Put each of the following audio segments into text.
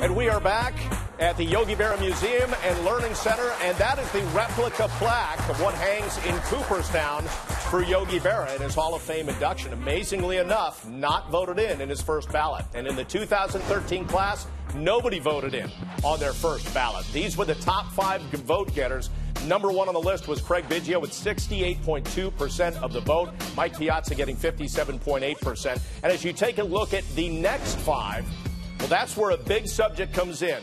And we are back at the Yogi Berra Museum and Learning Center, and that is the replica plaque of what hangs in Cooperstown for Yogi Berra in his Hall of Fame induction. Amazingly enough, not voted in his first ballot. And in the 2013 class, nobody voted in on their first ballot. These were the top 5 vote getters. Number 1 on the list was Craig Biggio with 68.2% of the vote. Mike Piazza getting 57.8%. And as you take a look at the next 5, well, that's where a big subject comes in.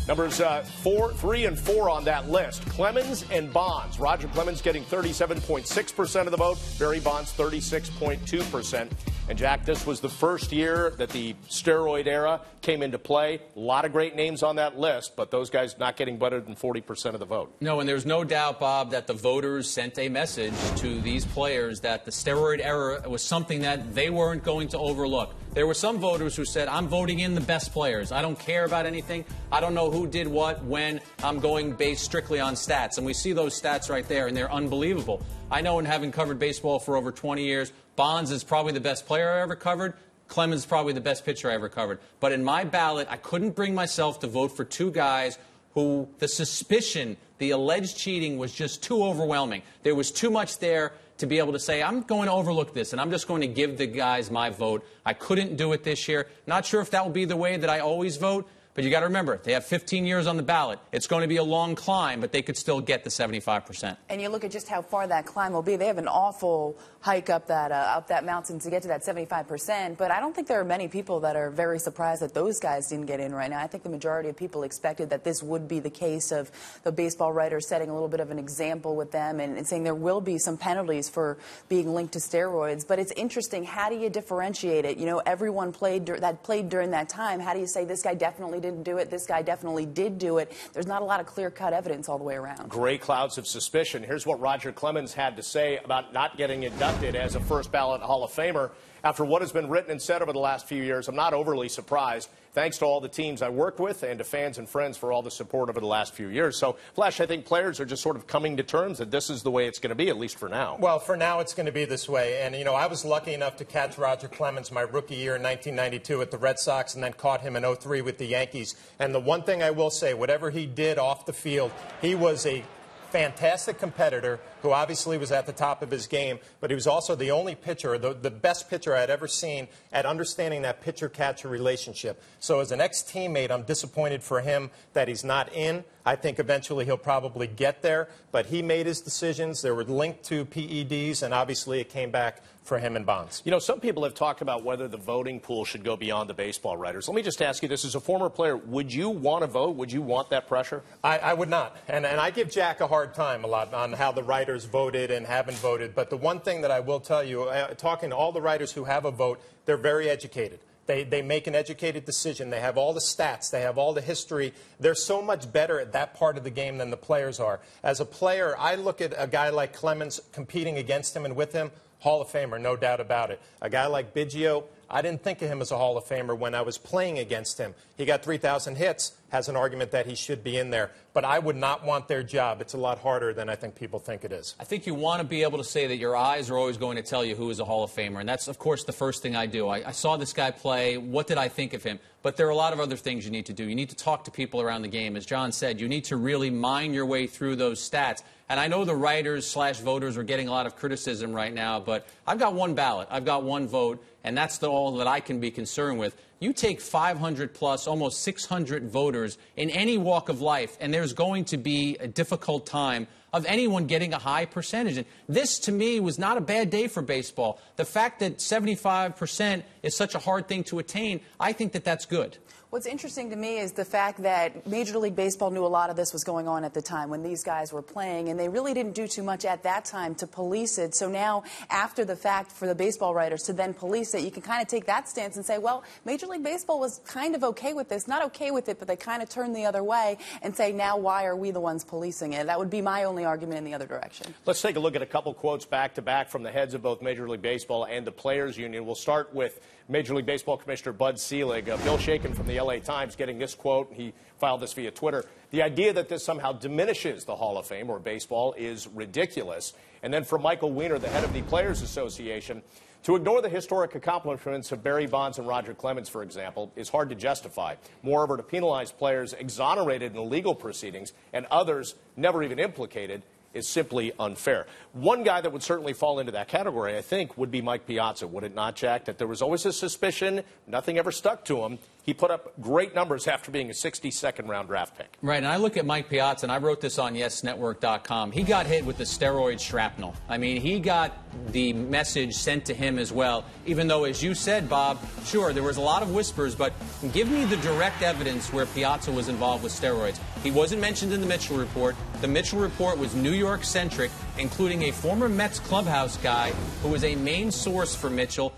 Numbers 3 and 4 on that list, Clemens and Bonds. Roger Clemens getting 37.6% of the vote, Barry Bonds 36.2%. And, Jack, this was the first year that the steroid era came into play. A lot of great names on that list, but those guys not getting better than 40% of the vote. No, and there's no doubt, Bob, that the voters sent a message to these players that the steroid era was something that they weren't going to overlook. There were some voters who said, I'm voting in the best players. I don't care about anything. I don't know who did what, when. I'm going based strictly on stats. And we see those stats right there, and they're unbelievable. I know, in having covered baseball for over 20 years, Bonds is probably the best player I ever covered. Clemens is probably the best pitcher I ever covered. But in my ballot, I couldn't bring myself to vote for 2 guys who the suspicion, the alleged cheating, was just too overwhelming. There was too much there to be able to say, I'm going to overlook this, and I'm just going to give the guys my vote. I couldn't do it this year. Not sure if that will be the way that I always vote, but you got to remember, they have 15 years on the ballot. It's going to be a long climb, but they could still get the 75%. And you look at just how far that climb will be. They have an awful hike up that mountain to get to that 75%. But I don't think there are many people that are very surprised that those guys didn't get in right now. I think the majority of people expected that this would be the case of the baseball writers setting a little bit of an example with them and saying there will be some penalties for being linked to steroids. But it's interesting. How do you differentiate it? You know, everyone played during that time. How do you say this guy definitely didn't do it, this guy definitely did do it? There's not a lot of clear-cut evidence all the way around. Gray clouds of suspicion. Here's what Roger Clemens had to say about not getting inducted as a first ballot Hall of Famer. After what has been written and said over the last few years, I'm not overly surprised. Thanks to all the teams I worked with and to fans and friends for all the support over the last few years. So, Flash, I think players are just sort of coming to terms that this is the way it's going to be, at least for now. Well, for now it's going to be this way. And, you know, I was lucky enough to catch Roger Clemens my rookie year in 1992 at the Red Sox and then caught him in 03 with the Yankees. And the one thing I will say, whatever he did off the field, he was a fantastic competitor who obviously was at the top of his game, but he was also the only pitcher, the best pitcher I'd ever seen at understanding that pitcher-catcher relationship. So as an ex-teammate, I'm disappointed for him that he's not in. I think eventually he'll probably get there, but he made his decisions. They were linked to PEDs, and obviously it came back for him and Bonds. You know, some people have talked about whether the voting pool should go beyond the baseball writers. Let me just ask you this. As a former player, would you want to vote? Would you want that pressure? I would not. And I give Jack a hard time a lot on how the writers voted and haven't voted. But the one thing that I will tell you, talking to all the writers who have a vote, they're very educated. They make an educated decision. They have all the stats. They have all the history. They're so much better at that part of the game than the players are. As a player, I look at a guy like Clemens competing against him and with him, Hall of Famer, no doubt about it. A guy like Biggio, I didn't think of him as a Hall of Famer when I was playing against him. He got 3,000 hits, has an argument that he should be in there. But I would not want their job. It's a lot harder than I think people think it is. I think you want to be able to say that your eyes are always going to tell you who is a Hall of Famer. And that's, of course, the first thing I do. I saw this guy play. What did I think of him? But there are a lot of other things you need to do. You need to talk to people around the game. As John said, you need to really mine your way through those stats. And I know the writers/voters are getting a lot of criticism right now, but I've got one ballot. I've got one vote, and that's all that I can be concerned with. You take 500 plus, almost 600 voters in any walk of life, and there's going to be a difficult time of anyone getting a high percentage. And this, to me, was not a bad day for baseball. The fact that 75% is such a hard thing to attain, I think that that's good. What's interesting to me is the fact that Major League Baseball knew a lot of this was going on at the time when these guys were playing, and they really didn't do too much at that time to police it. So now, after the fact, for the baseball writers to then police it, you can kind of take that stance and say, well, Major League Baseball was kind of okay with this. Not okay with it, but they kind of turned the other way and say, now why are we the ones policing it? That would be my only argument in the other direction. Let's take a look at a couple quotes back-to-back from the heads of both Major League Baseball and the Players Union. We'll start with Major League Baseball Commissioner Bud Selig. Bill Shaken from the LA Times getting this quote. He filed this via Twitter. The idea that this somehow diminishes the Hall of Fame or baseball is ridiculous. And then from Michael Weiner, the head of the Players Association, To ignore the historic accomplishments of Barry Bonds and Roger Clemens, for example, is hard to justify. Moreover, to penalize players exonerated in legal proceedings and others never even implicated is simply unfair. One guy that would certainly fall into that category, I think, would be Mike Piazza, would it not, Jack? That there was always a suspicion, nothing ever stuck to him. He put up great numbers after being a 62nd round draft pick. Right, and I look at Mike Piazza, and I wrote this on YesNetwork.com. He got hit with the steroid shrapnel. I mean, he got the message sent to him as well, even though, as you said, Bob, sure, there was a lot of whispers, but give me the direct evidence where Piazza was involved with steroids. He wasn't mentioned in the Mitchell report. The Mitchell report was New York-centric, including a former Mets clubhouse guy who was a main source for Mitchell.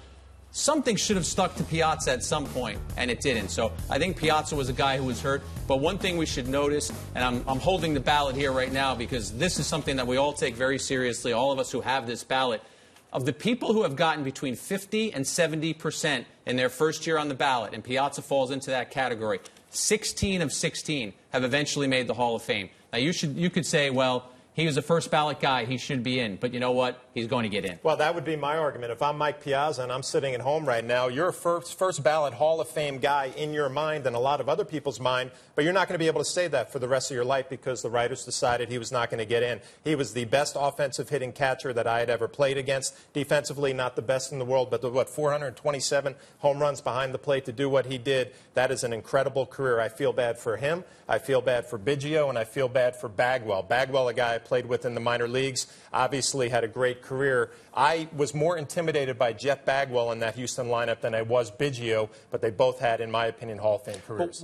Something should have stuck to Piazza at some point, and it didn't. So I think Piazza was a guy who was hurt. But one thing we should notice, and I'm holding the ballot here right now because this is something that we all take very seriously, all of us who have this ballot. Of the people who have gotten between 50 and 70% in their first year on the ballot, and Piazza falls into that category, 16 of 16 have eventually made the Hall of Fame. Now, you could say, well, he was a first ballot guy. He should be in. But you know what? He's going to get in. Well, that would be my argument. If I'm Mike Piazza and I'm sitting at home right now, you're a first ballot Hall of Fame guy in your mind and a lot of other people's mind, but you're not going to be able to say that for the rest of your life because the writers decided he was not going to get in. He was the best offensive hitting catcher that I had ever played against. Defensively, not the best in the world, but 427 home runs behind the plate to do what he did. That is an incredible career. I feel bad for him. I feel bad for Biggio, and I feel bad for Bagwell. Bagwell, a guy I played with in the minor leagues, obviously had a great career. I was more intimidated by Jeff Bagwell in that Houston lineup than I was Biggio, but they both had, in my opinion, Hall of Fame careers.